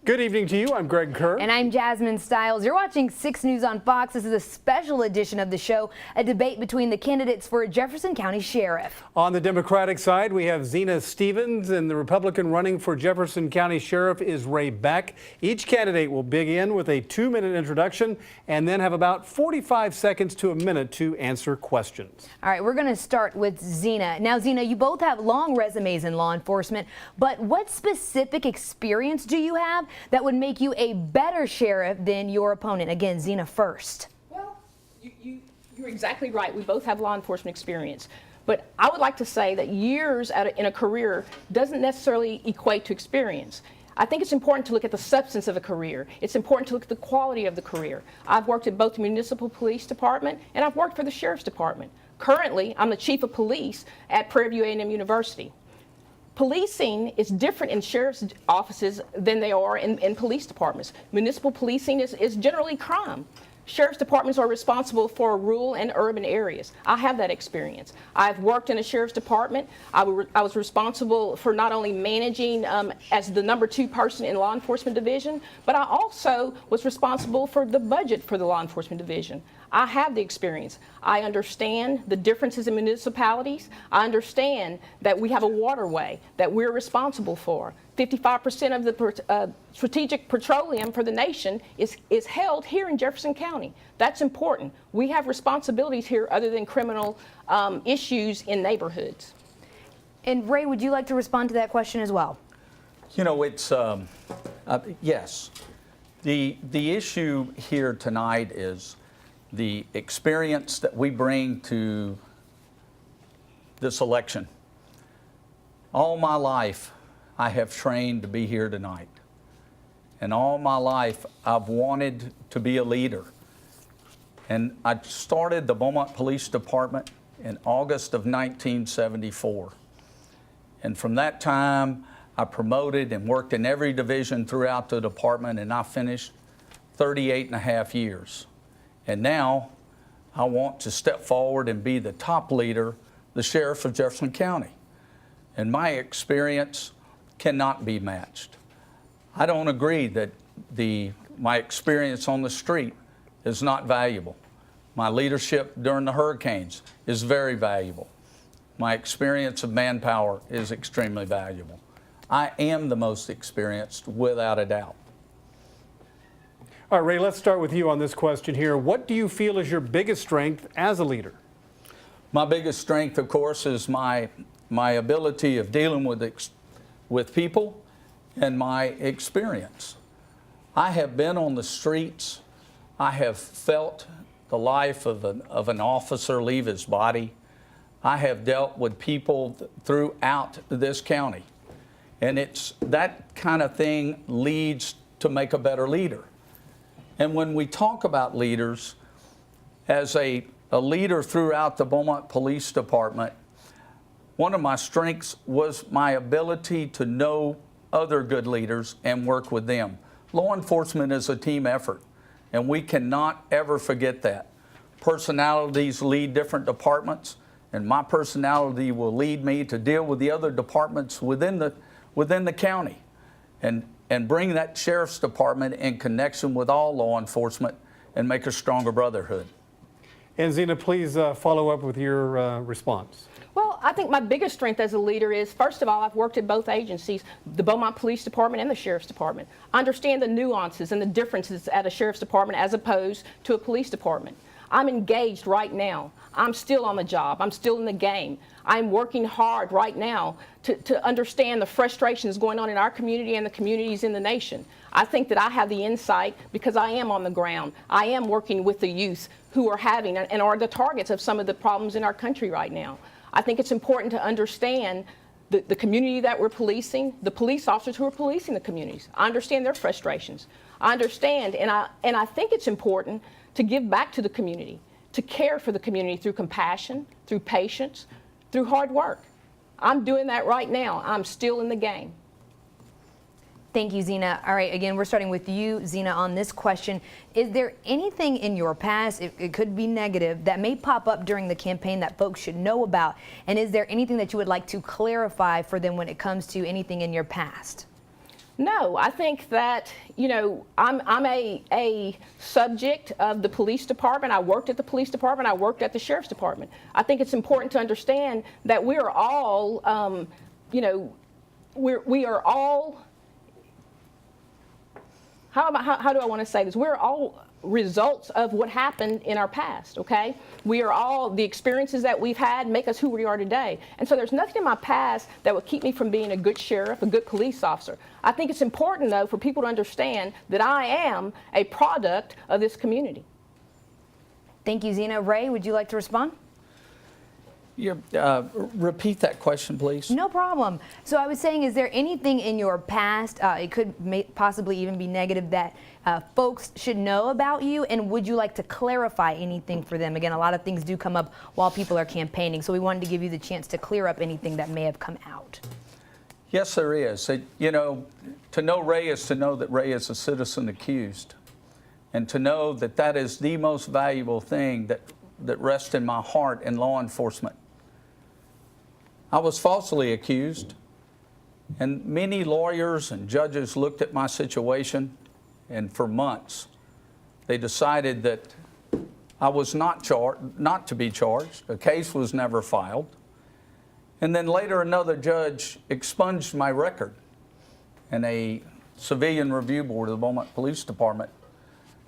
Good evening to you. I'm Greg Kerr. And I'm Jasmine Stiles. You're watching 6 News on Fox. This is a special edition of the show, a debate between the candidates for Jefferson County Sheriff. On the Democratic side, we have Zena Stevens, and the Republican running for Jefferson County Sheriff is Beck. Each candidate will begin with a 2-minute introduction and then have about 45 seconds to a minute to answer questions. All right, we're going to start with Zena. Now, Zena, you both have long resumes in law enforcement, but what specific experience do you have that would make you a better sheriff than your opponent? Again, Zena first. Well, you're exactly right. We both have law enforcement experience. But I would like to say that years in a career doesn't necessarily equate to experience. I think it's important to look at the substance of a career. It's important to look at the quality of the career. I've worked at both the municipal police department and I've worked for the sheriff's department. Currently, I'm the chief of police at Prairie View A&M University. Policing is different in sheriff's offices than they are in police departments. Municipal policing is generally crime. Sheriff's departments are responsible for rural and urban areas. I have that experience. I've worked in a sheriff's department. I was responsible for not only managing as the #2 person in law enforcement division, but I also was responsible for the budget for the law enforcement division. I have the experience. I understand the differences in municipalities. I understand that we have a waterway that we're responsible for. 55% of the strategic petroleum for the nation is held here in Jefferson County. That's important. We have responsibilities here other than criminal issues in neighborhoods. And Ray, would you like to respond to that question as well? You know, it's, yes. The issue here tonight is the experience that we bring to this election. All my life, I have trained to be here tonight. And all my life, I've wanted to be a leader. And I started the Beaumont Police Department in August of 1974. And from that time, I promoted and worked in every division throughout the department, and I finished 38.5 years. And now, I want to step forward and be the top leader, the sheriff of Jefferson County. And my experience cannot be matched. I don't agree that my experience on the street is not valuable. My leadership during the hurricanes is very valuable. My experience of manpower is extremely valuable. I am the most experienced, without a doubt. All right, Ray, let's start with you on this question here. What do you feel is your biggest strength as a leader? My biggest strength, of course, is my ability of dealing with people and my experience. I have been on the streets. I have felt the life of an officer leave his body. I have dealt with people throughout this county. And it's that kind of thing leads to make a better leader. And when we talk about leaders, as a leader throughout the Beaumont Police Department, one of my strengths was my ability to know other good leaders and work with them. Law enforcement is a team effort, and we cannot ever forget that. Personalities lead different departments, and my personality will lead me to deal with the other departments within the county and bring that sheriff's department in connection with all law enforcement and make a stronger brotherhood. And Zena, please follow up with your response. Well, I think my biggest strength as a leader is, first of all, I've worked at both agencies, the Beaumont Police Department and the Sheriff's Department. I understand the nuances and the differences at a Sheriff's Department as opposed to a police department. I'm engaged right now. I'm still on the job. I'm still in the game. I'm working hard right now to understand the frustrations going on in our community and the communities in the nation. I think that I have the insight because I am on the ground. I am working with the youth who are having and are the targets of some of the problems in our country right now. I think it's important to understand the community that we're policing, the police officers who are policing the communities. I understand their frustrations. I understand, and I think it's important to give back to the community, to care for the community through compassion, through patience, through hard work. I'm doing that right now. I'm still in the game. Thank you, Zena. All right, again, we're starting with you, Zena, on this question. Is there anything in your past, it could be negative, that may pop up during the campaign that folks should know about? And is there anything that you would like to clarify for them when it comes to anything in your past? No, I think that, you know, I'm a subject of the police department. I worked at the police department. I worked at the sheriff's department. I think it's important to understand that we are all, you know, we are all, how do I want to say this? We're all results of what happened in our past, okay? We are all, the experiences that we've had make us who we are today. And so there's nothing in my past that would keep me from being a good sheriff, a good police officer. I think it's important, though, for people to understand that I am a product of this community. Thank you, Zena. Ray, would you like to respond? Repeat that question, please. No problem. So I was saying, is there anything in your past, it could possibly even be negative, that folks should know about you, and would you like to clarify anything for them? Again, a lot of things do come up while people are campaigning, so we wanted to give you the chance to clear up anything that may have come out. Yes, there is. You know, to know Ray is to know that Ray is a citizen accused, and to know that that is the most valuable thing that rests in my heart in law enforcement. I was falsely accused, and many lawyers and judges looked at my situation, and for months they decided that I was not to be charged. A case was never filed. And then later another judge expunged my record, and a civilian review board of the Beaumont Police Department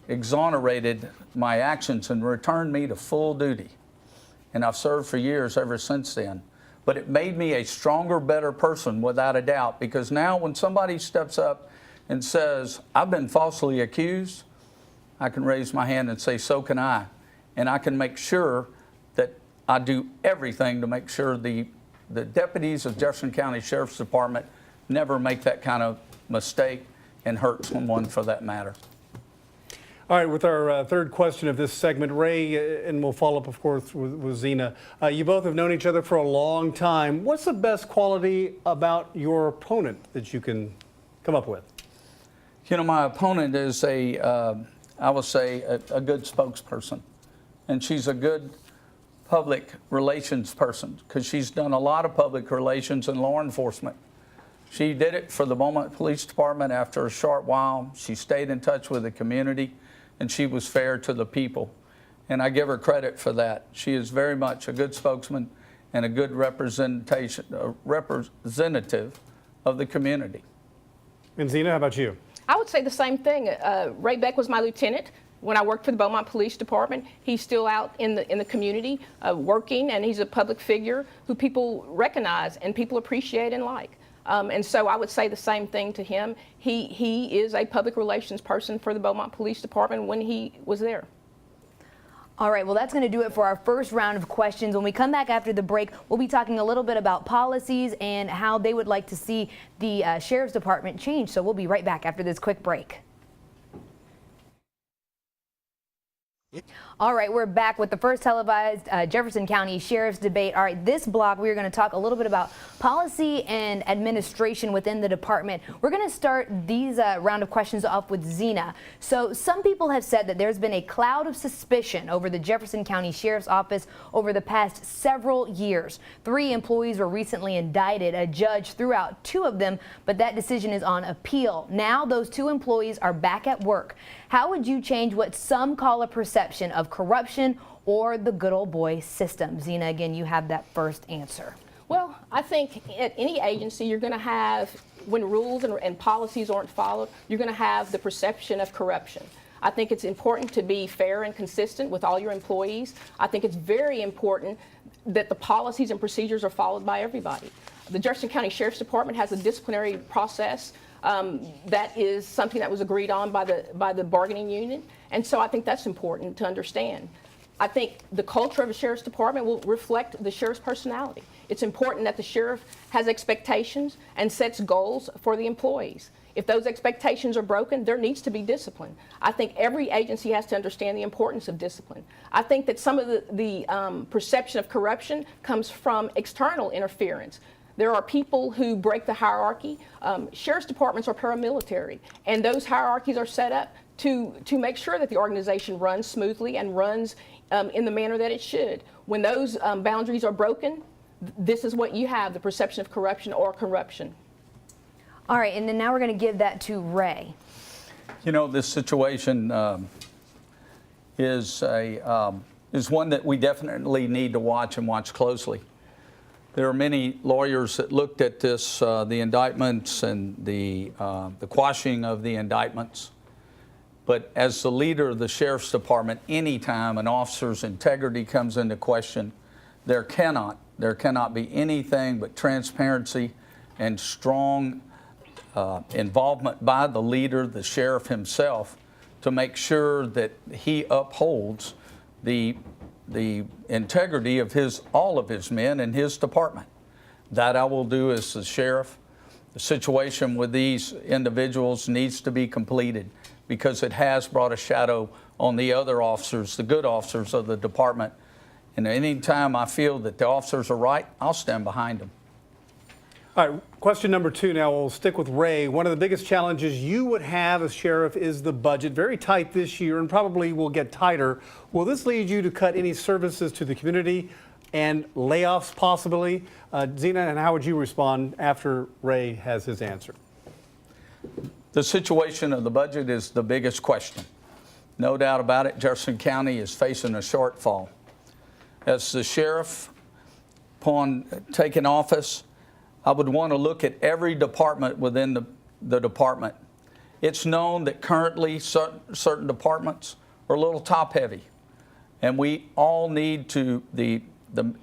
exonerated my actions and returned me to full duty. And I've served for years ever since then. But it made me a stronger, better person without a doubt, because now when somebody steps up and says, I've been falsely accused, I can raise my hand and say, so can I. And I can make sure that I do everything to make sure the deputies of Jefferson County Sheriff's Department never make that kind of mistake and hurt someone for that matter. All right, with our third question of this segment, Ray, and we'll follow up, of course, with Zena. You both have known each other for a long time. What's the best quality about your opponent that you can come up with? You know, my opponent is I would say, a good spokesperson. And she's a good public relations person, because she's done a lot of public relations and law enforcement. She did it for the Beaumont Police Department after a short while. She stayed in touch with the community, and she was fair to the people. And I give her credit for that. She is very much a good spokesman and a good representative of the community. And Zena, how about you? I would say the same thing. Ray Beck was my lieutenant when I worked for the Beaumont Police Department. He's still out in the community working, and he's a public figure who people recognize and people appreciate and like. And so I would say the same thing to him. He is a public relations person for the Beaumont Police Department when he was there. All right, well, that's going to do it for our first round of questions. When we come back after the break, we'll be talking a little bit about policies and how they would like to see the Sheriff's Department change. So we'll be right back after this quick break. All right, we're back with the first televised Jefferson County Sheriff's debate. All right, this block we're going to talk a little bit about policy and administration within the department. We're going to start these round of questions off with Zena. So some people have said that there's been a cloud of suspicion over the Jefferson County Sheriff's Office over the past several years. 3 employees were recently indicted. A judge threw out 2 of them, but that decision is on appeal. Now those 2 employees are back at work. How would you change what some call a perception of corruption or the good old boy system? Zena, again, you have that first answer. Well, I think at any agency you're going to have, when rules and policies aren't followed, you're going to have the perception of corruption. I think it's important to be fair and consistent with all your employees. I think it's very important that the policies and procedures are followed by everybody. The Jefferson County Sheriff's Department has a disciplinary process that is something that was agreed on by the bargaining union, and so I think that's important to understand. I think the culture of a sheriff's department will reflect the sheriff's personality. It's important that the sheriff has expectations and sets goals for the employees. If those expectations are broken, there needs to be discipline. I think every agency has to understand the importance of discipline. I think that some of the perception of corruption comes from external interference. There are people who break the hierarchy. Sheriff's departments are paramilitary, and those hierarchies are set up to make sure that the organization runs smoothly and runs in the manner that it should. When those boundaries are broken, this is what you have, the perception of corruption or corruption. All right, and then now we're going to give that to Ray. You know, this situation is one that we definitely need to watch and watch closely. There are many lawyers that looked at this, the indictments and the quashing of the indictments. But as the leader of the Sheriff's Department, anytime an officer's integrity comes into question, there cannot be anything but transparency and strong involvement by the leader, the sheriff himself, to make sure that he upholds the integrity of all of his men in his department. That I will do as the sheriff. The situation with these individuals needs to be completed because it has brought a shadow on the other officers, the good officers of the department. And any time I feel that the officers are right, I'll stand behind them. All right, question number 2 now. We'll stick with Ray. One of the biggest challenges you would have as sheriff is the budget. Very tight this year and probably will get tighter. Will this lead you to cut any services to the community and layoffs possibly? Zena, and how would you respond after Ray has his answer? The situation of the budget is the biggest question. No doubt about it, Jefferson County is facing a shortfall. As the sheriff, upon taking office, I would want to look at every department within the department. It's known that currently certain departments are a little top-heavy, and we all need to, the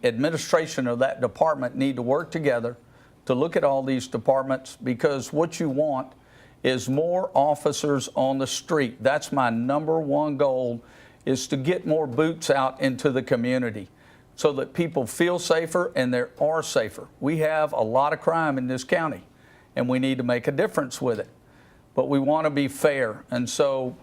administration of that department need to work together to look at all these departments, because what you want is more officers on the street. That's my #1 goal, is to get more boots out into the community, so that people feel safer and they are safer. We have a lot of crime in this county, and we need to make a difference with it. But we want to be fair, and so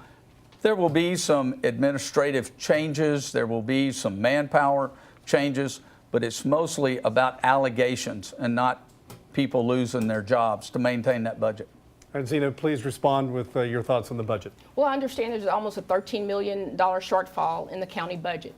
there will be some administrative changes, there will be some manpower changes, but it's mostly about allegations and not people losing their jobs to maintain that budget. And Zena, please respond with your thoughts on the budget. Well, I understand there's almost a $13 million shortfall in the county budget.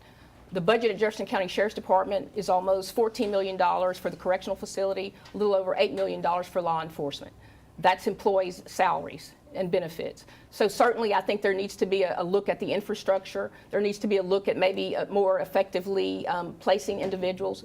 The budget at Jefferson County Sheriff's Department is almost $14 million for the correctional facility, a little over $8 million for law enforcement. That's employees' salaries and benefits. So certainly I think there needs to be a look at the infrastructure. There needs to be a look at maybe more effectively placing individuals.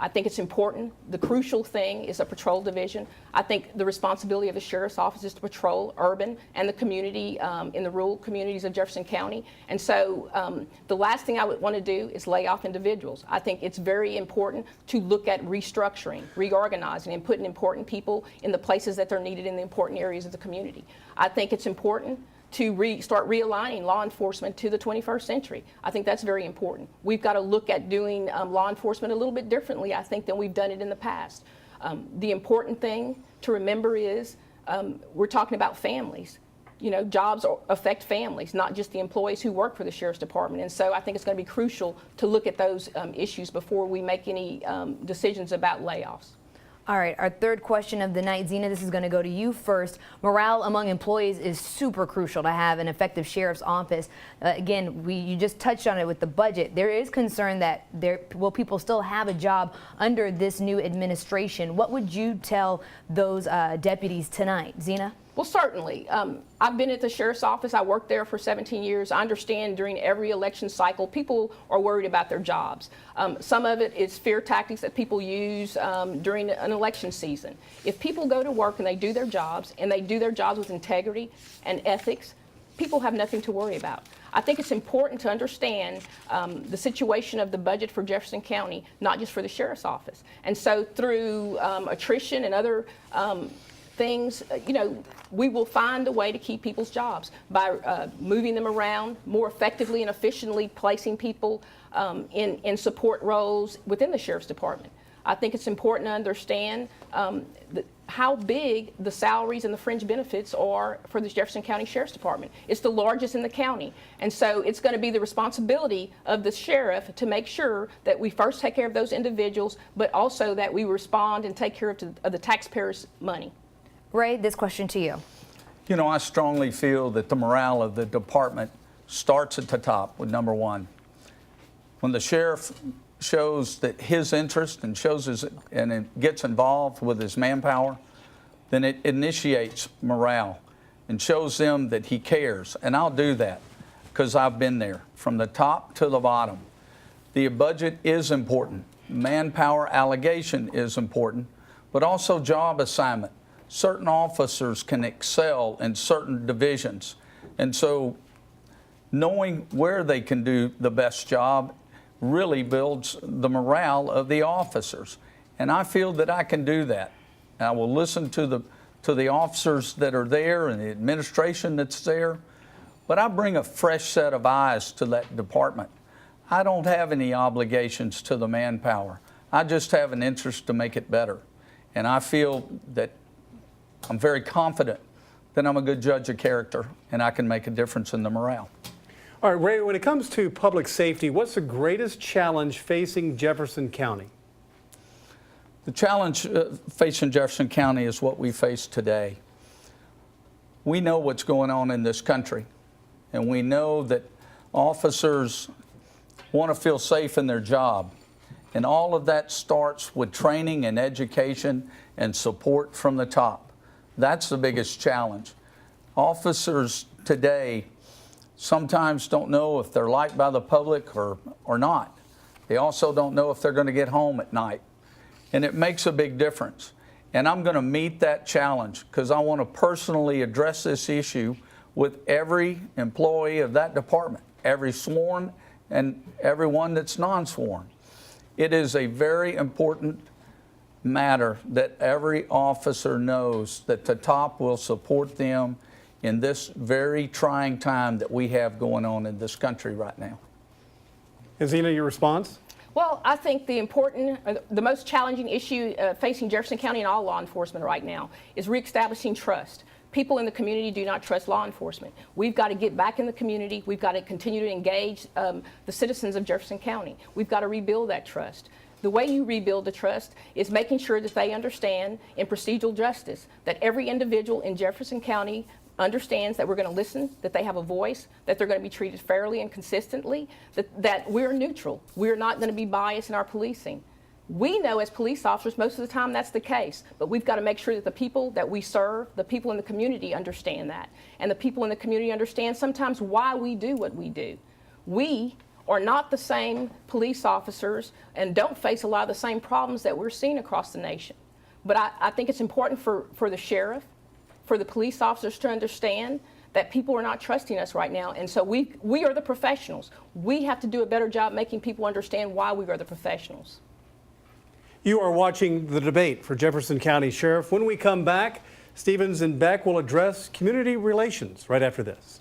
I think it's important. The crucial thing is a patrol division. I think the responsibility of the sheriff's office is to patrol urban and the community in the rural communities of Jefferson County. And so the last thing I would want to do is lay off individuals. I think it's very important to look at restructuring, reorganizing, and putting important people in the places that they're needed in the important areas of the community. I think it's important to start realigning law enforcement to the 21st century. I think that's very important. We've got to look at doing law enforcement a little bit differently, I think, than we've done it in the past. The important thing to remember is we're talking about families. You know, jobs affect families, not just the employees who work for the Sheriff's Department. And so I think it's going to be crucial to look at those issues before we make any decisions about layoffs. All right, our third question of the night. Zena, this is going to go to you first. Morale among employees is super crucial to have an effective sheriff's office. Again, you just touched on it with the budget. There is concern that will people still have a job under this new administration? What would you tell those deputies tonight? Zena? Well, certainly. I've been at the sheriff's office. I worked there for 17 years. I understand during every election cycle, people are worried about their jobs. Some of it is fear tactics that people use during an election season. If people go to work and they do their jobs, and they do their jobs with integrity and ethics, people have nothing to worry about. I think it's important to understand the situation of the budget for Jefferson County, not just for the sheriff's office. And so through attrition and other things, you know, we will find a way to keep people's jobs by moving them around more effectively and efficiently, placing people in support roles within the Sheriff's Department. I think it's important to understand how big the salaries and the fringe benefits are for the Jefferson County Sheriff's Department. It's the largest in the county. And so it's going to be the responsibility of the sheriff to make sure that we first take care of those individuals, but also that we respond and take care of the taxpayers' money. Ray, this question to you. You know, I strongly feel that the morale of the department starts at the top with #1. When the sheriff shows that his interest and gets involved with his manpower, then it initiates morale and shows them that he cares. And I'll do that because I've been there from the top to the bottom. The budget is important. Manpower allocation is important, but also job assignment. Certain officers can excel in certain divisions. And so knowing where they can do the best job really builds the morale of the officers. And I feel that I can do that. And I will listen to the officers that are there and the administration that's there, but I bring a fresh set of eyes to that department. I don't have any obligations to the manpower. I just have an interest to make it better. And I feel that I'm very confident that I'm a good judge of character and I can make a difference in the morale. All right, Ray, when it comes to public safety, what's the greatest challenge facing Jefferson County? The challenge facing Jefferson County is what we face today. We know what's going on in this country, and we know that officers want to feel safe in their job. And all of that starts with training and education and support from the top. That's the biggest challenge. Officers today sometimes don't know if they're liked by the public or not. They also don't know if they're going to get home at night. And it makes a big difference. And I'm going to meet that challenge because I want to personally address this issue with every employee of that department, every sworn and everyone that's non-sworn. It is a very important matter that every officer knows that the top will support them in this very trying time that we have going on in this country right now. And Zena, your response? Well, I think the most challenging issue facing Jefferson County and all law enforcement right now is reestablishing trust. People in the community do not trust law enforcement. We've got to get back in the community. We've got to continue to engage the citizens of Jefferson County. We've got to rebuild that trust. The way you rebuild the trust is making sure that they understand in procedural justice that every individual in Jefferson County understands that we're going to listen, that they have a voice, that they're going to be treated fairly and consistently, that we're neutral. We're not going to be biased in our policing. We know as police officers most of the time that's the case, but we've got to make sure that the people that we serve, the people in the community understand that. And the people in the community understand sometimes why we do what we do. We are not the same police officers and don't face a lot of the same problems that we're seeing across the nation. But I think it's important for the sheriff, for the police officers to understand that people are not trusting us right now. And so we are the professionals. We have to do a better job making people understand why we are the professionals. You are watching the debate for Jefferson County Sheriff. When we come back, Stevens and Beck will address community relations right after this.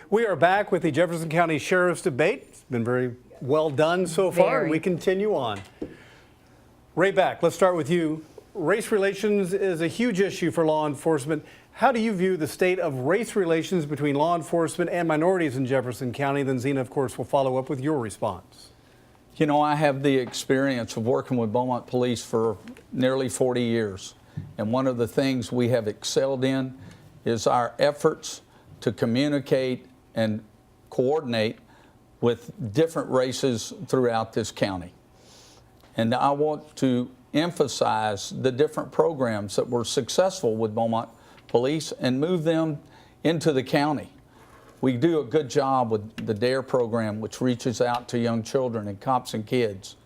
We are back with the Jefferson County Sheriff's debate. It's been very well done so far, and we continue on. Ray Beck, let's start with you. Race relations is a huge issue for law enforcement. How do you view the state of race relations between law enforcement and minorities in Jefferson County? Then Zena, of course, will follow up with your response. You know, I have the experience of working with Beaumont Police for nearly 40 years. And one of the things we have excelled in is our efforts to communicate and coordinate with different races throughout this county. And I want to emphasize the different programs that were successful with Beaumont Police and move them into the county. We do a good job with the DARE program, which reaches out to young children and cops and kids.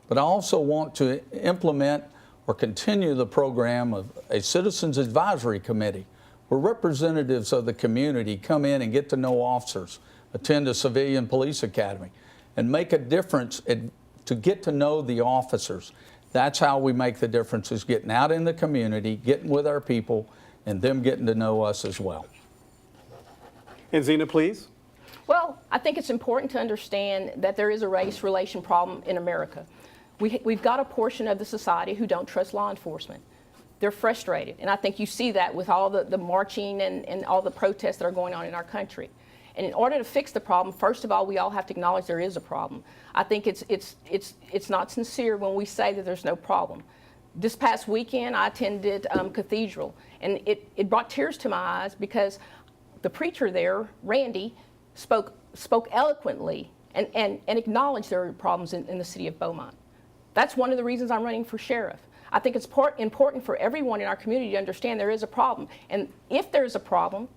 But I also want to implement or continue the program of a Citizens Advisory Committee, where representatives of the community come in and get to know officers, attend a civilian police academy, and make a difference to get to know the officers. That's how we make the difference, is getting out in the community, getting with our people, and them getting to know us as well. And Zena, please. Well, I think it's important to understand that there is a race relation problem in America. We've got a portion of the society who don't trust law enforcement. They're frustrated, and I think you see that with all the marching and all the protests that are going on in our country. And in order to fix the problem, first of all, we all have to acknowledge there is a problem. I think it's not sincere when we say that there's no problem. This past weekend, I attended Cathedral, and it brought tears to my eyes because the preacher there, Randy, spoke eloquently and acknowledged there are problems in the city of Beaumont. That's one of the reasons I'm running for sheriff. I think it's important for everyone in our community to understand there is a problem. And if there's a problem,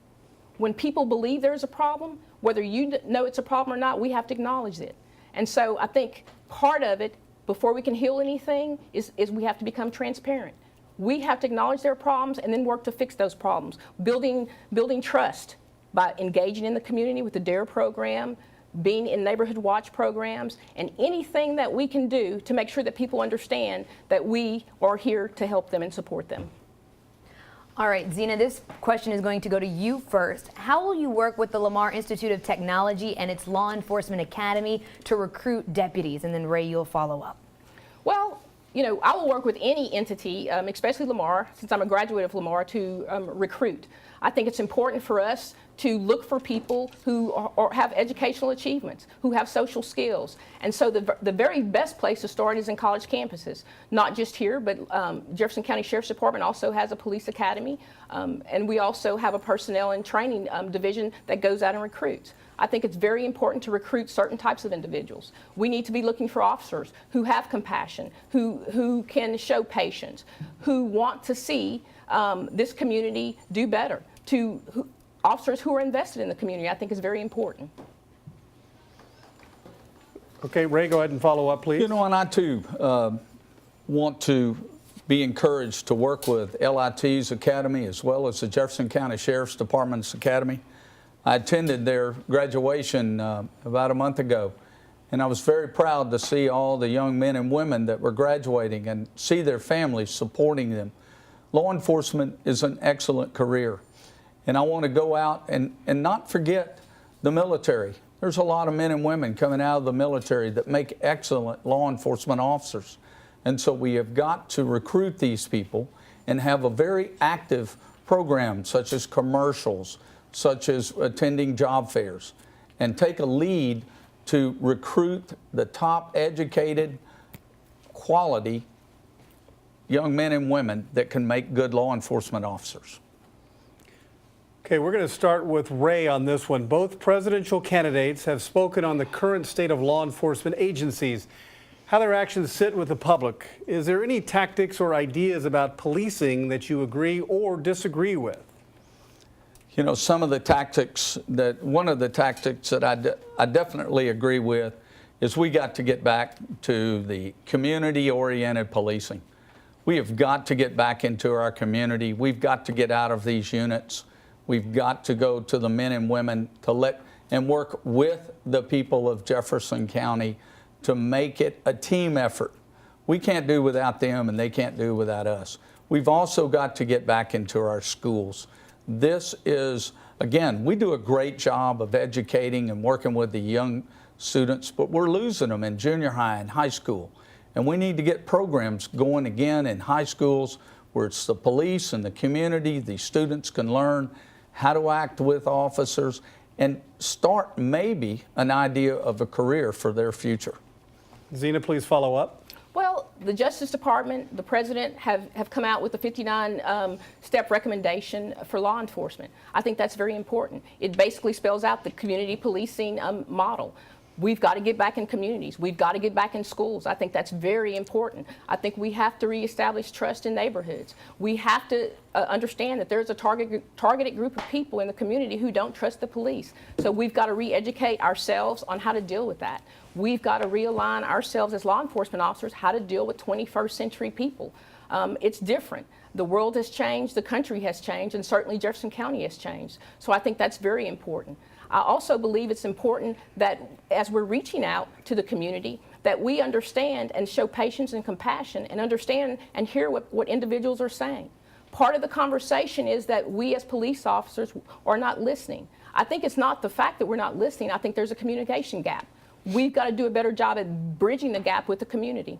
when people believe there's a problem, whether you know it's a problem or not, we have to acknowledge it. And so I think part of it, before we can heal anything, is we have to become transparent. We have to acknowledge there are problems and then work to fix those problems. Building trust by engaging in the community with the DARE program, being in neighborhood watch programs, and anything that we can do to make sure that people understand that we are here to help them and support them. All right, Zena, this question is going to go to you first. How will you work with the Lamar Institute of Technology and its Law Enforcement Academy to recruit deputies? And then Ray, you'll follow up. Well, you know, I will work with any entity, especially Lamar, since I'm a graduate of Lamar, to recruit. I think it's important for us to look for people who have educational achievements, who have social skills. And so the very best place to start is in college campuses, not just here, but Jefferson County Sheriff's Department also has a police academy, and we also have a personnel and training division that goes out and recruits. I think it's very important to recruit certain types of individuals. We need to be looking for officers who have compassion, who can show patience, who want to see this community do better. Officers who are invested in the community, I think, is very important. Okay, Ray, go ahead and follow up, please. You know, and I too want to be encouraged to work with LIT's Academy as well as the Jefferson County Sheriff's Department's Academy. I attended their graduation about a month ago, and I was very proud to see all the young men and women that were graduating and see their families supporting them. Law enforcement is an excellent career, and I want to go out and not forget the military. There's a lot of men and women coming out of the military that make excellent law enforcement officers, and so we have got to recruit these people and have a very active program such as commercials, such as attending job fairs, and take a lead to recruit the top educated, quality young men and women that can make good law enforcement officers. Okay, we're going to start with Ray on this one. Both presidential candidates have spoken on the current state of law enforcement agencies, how their actions sit with the public. Is there any tactics or ideas about policing that you agree or disagree with? You know, some of the tactics one of the tactics that I definitely agree with is we got to get back to the community-oriented policing. We have got to get back into our community. We've got to get out of these units. We've got to go to the men and women and work with the people of Jefferson County to make it a team effort. We can't do without them, and they can't do without us. We've also got to get back into our schools. This is, again, we do a great job of educating and working with the young students, but we're losing them in junior high and high school. And we need to get programs going again in high schools where it's the police and the community, the students can learn how to act with officers and start maybe an idea of a career for their future. Zena, please follow up. Well, the Justice Department, the President have come out with a 59-step recommendation for law enforcement. I think that's very important. It basically spells out the community policing model. We've got to get back in communities. We've got to get back in schools. I think that's very important. I think we have to reestablish trust in neighborhoods. We have to understand that there's a targeted group of people in the community who don't trust the police. So we've got to re-educate ourselves on how to deal with that. We've got to realign ourselves as law enforcement officers how to deal with 21st century people. It's different. The world has changed, the country has changed, and certainly Jefferson County has changed. So I think that's very important. I also believe it's important that as we're reaching out to the community, that we understand and show patience and compassion and understand and hear what individuals are saying. Part of the conversation is that we as police officers are not listening. I think it's not the fact that we're not listening. I think there's a communication gap. We've got to do a better job at bridging the gap with the community.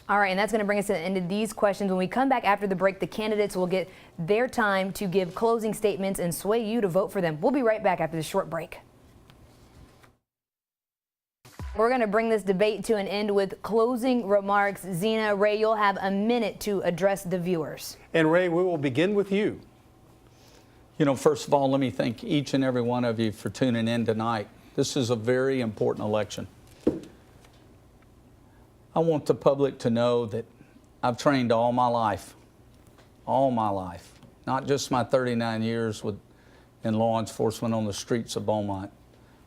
All right, and that's going to bring us to the end of these questions. When we come back after the break, the candidates will get their time to give closing statements and sway you to vote for them. We'll be right back after this short break. We're going to bring this debate to an end with closing remarks. Zena, Ray, you'll have a minute to address the viewers. And Ray, we will begin with you. You know, first of all, let me thank each and every one of you for tuning in tonight. This is a very important election. I want the public to know that I've trained all my life, not just my 39 years in law enforcement on the streets of Beaumont,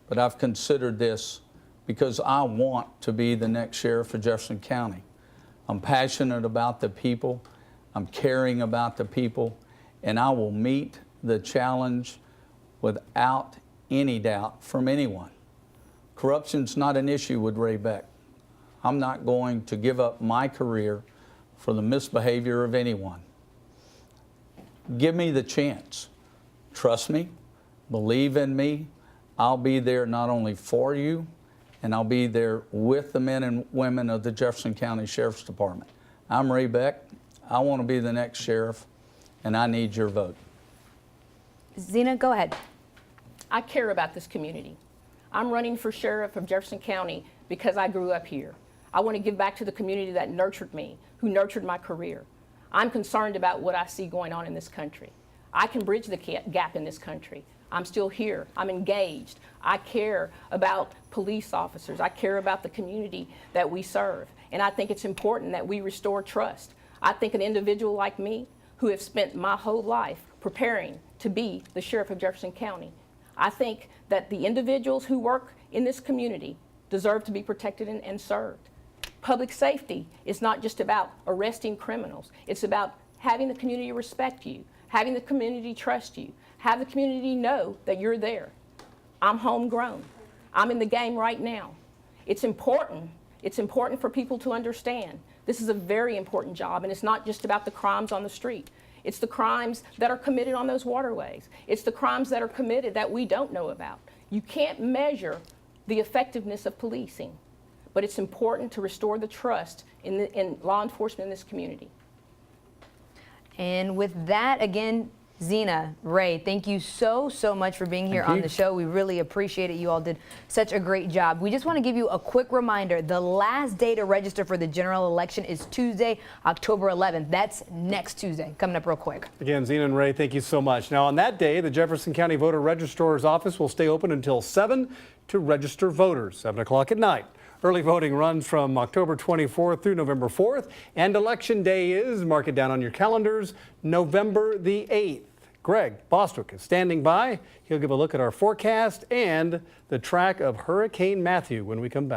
but I've considered this because I want to be the next sheriff of Jefferson County. I'm passionate about the people, I'm caring about the people, and I will meet the challenge without any doubt from anyone. Corruption's not an issue with Ray Beck. I'm not going to give up my career for the misbehavior of anyone. Give me the chance. Trust me, believe in me. I'll be there not only for you, and I'll be there with the men and women of the Jefferson County Sheriff's Department. I'm Ray Beck. I want to be the next sheriff, and I need your vote. Zena, go ahead. I care about this community. I'm running for sheriff of Jefferson County because I grew up here. I want to give back to the community that nurtured me, who nurtured my career. I'm concerned about what I see going on in this country. I can bridge the gap in this country. I'm still here. I'm engaged. I care about police officers. I care about the community that we serve. And I think it's important that we restore trust. I think an individual like me, who have spent my whole life preparing to be the sheriff of Jefferson County, I think that the individuals who work in this community deserve to be protected and served. Public safety is not just about arresting criminals. It's about having the community respect you, having the community trust you, have the community know that you're there. I'm homegrown. I'm in the game right now. It's important. It's important for people to understand this is a very important job, and it's not just about the crimes on the street. It's the crimes that are committed on those waterways. It's the crimes that are committed that we don't know about. You can't measure the effectiveness of policing, but it's important to restore the trust in law enforcement in this community. And with that, again, Zena, Ray, thank you so much for being here on the show. We really appreciate it. You all did such a great job. We just want to give you a quick reminder. The last day to register for the general election is Tuesday, October 11th. That's next Tuesday. Coming up real quick. Again, Zena and Ray, thank you so much. Now, on that day, the Jefferson County Voter Registrar's office will stay open until 7 to register voters, 7 o'clock at night. Early voting runs from October 24th through November 4th, and Election Day is, mark it down on your calendars, November the 8th. Greg Bostwick is standing by. He'll give a look at our forecast and the track of Hurricane Matthew when we come back.